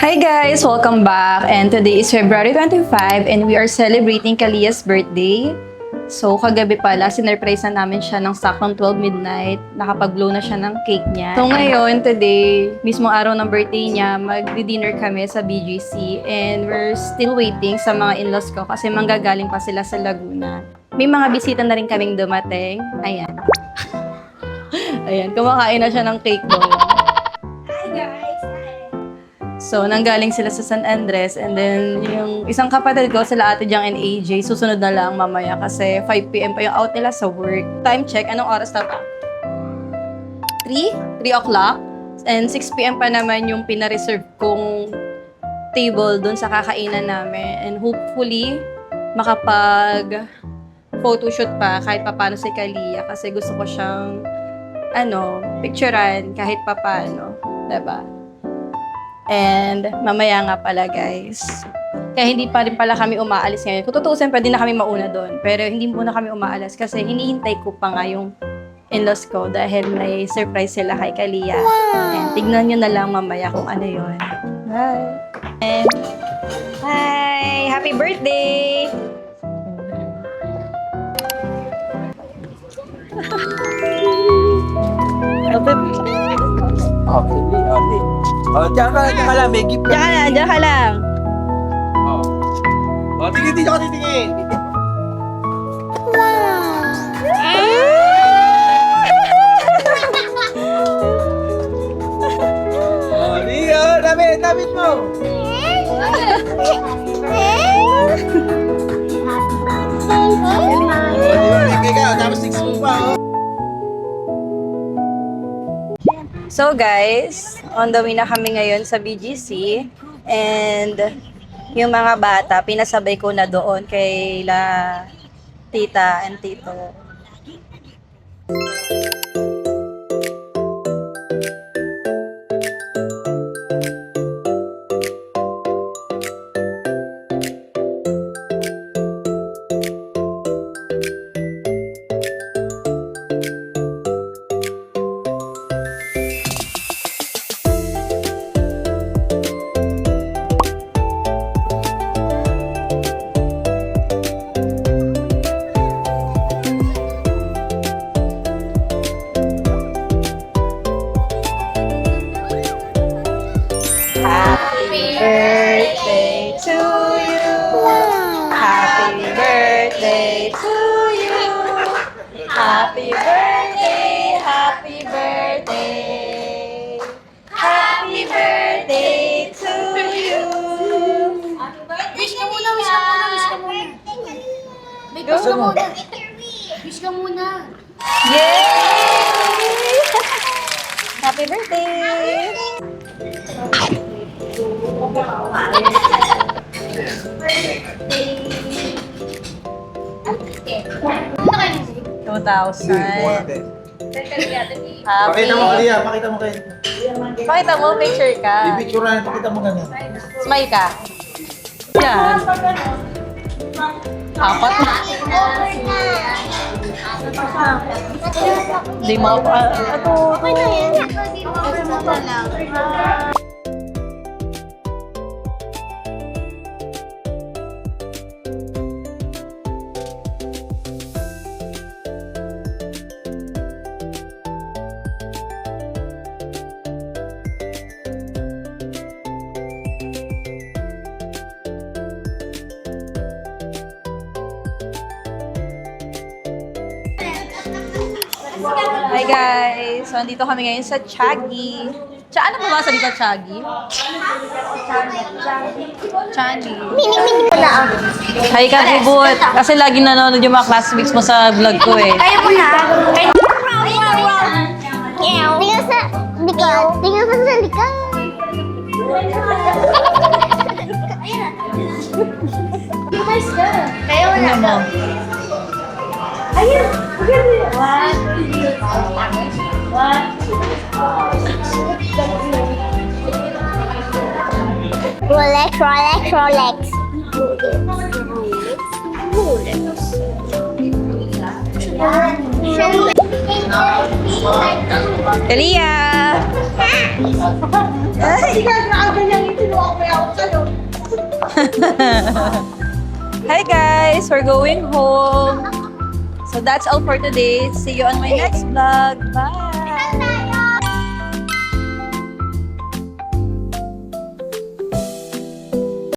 Hi guys! Welcome back! And today is February 25 and we are celebrating Kalia's birthday. So, kagabi pala, sinurprise na namin siya ng saktong 12 midnight. Nakapag-blow na siya ng cake niya. So, ngayon, today, mismong araw ng birthday niya, mag-dinner kami sa BGC. And we're still waiting sa mga in-laws ko kasi manggagaling pa sila sa Laguna. May mga bisita na rin kaming dumating. Ayan. Ayan, kumakain na siya ng cake doon. So, nanggaling sila sa San Andres and then yung isang kapatid ko, sila Ate Jang and AJ, susunod na lang mamaya kasi 5 p.m. pa yung out nila sa work. Time check, anong oras na ba? 3 o'clock. And 6 p.m. pa naman yung pina-reserve kong table dun sa kakainan namin. And hopefully, makapag photoshoot pa kahit papano si Kalia kasi gusto ko siyang picturean kahit papano. Diba? And mamaya nga pala guys, kaya hindi pa rin pala kami umaalis ngayon. Kung tutuusin, pwede na kami mauna doon. Pero hindi muna kami umaalis kasi hinihintay ko pa nga yung in-laws ko dahil may surprise sila kay Kalia. Wow. And tignan nyo na lang mamaya kung ano yun. Bye! And, hi! Happy birthday! Okay, okay. Oh, diyan ka lang, may gift ka. Diyan ka lang. Oh. Oh, tingin dito ka titingin. Oh, Leo, damit mo. Oh, di ba, bigay ka, tapos 6 mo pa, oh. So guys, on the way na kami ngayon sa BGC and yung mga bata, pinasabay ko na doon kay tita and tito. Birthday to you. Happy birthday to you. Happy birthday, happy birthday. Happy birthday to you. Wish ka muna, wish ka muna, wish ka muna. May wish ka muna. Wish ka muna. Yay! Happy birthday! Ano kayo? 2,000. Pakita mo, Happy. Kalia, pakita mo kayo. Pakita mo, picture ka. Pipicturean, pakita mo ganun. Smile ka. Yan. Apat na. Hindi mo ako. Ito. Okay na yan. Okay na lang. Hi guys! So, andito kami ngayon sa Chagi. Ano po ba sa dito, Chagi? Chagi. Mini-mini ko na. Hi ka, Tribut. Kasi lagi nanonood yung mga classmates mo sa vlog ko eh. Kaya mo na. Tingnan sa likod. Tingnan pa sa likod. Lumayos ka. Kaya mo na. Tingnan mo. Ayun. Rolex, Rolex, Rolex. Kalia! Ay, gagawin lang ito. Hi guys, we're going home. So that's all for today. See you on my next vlog. Bye!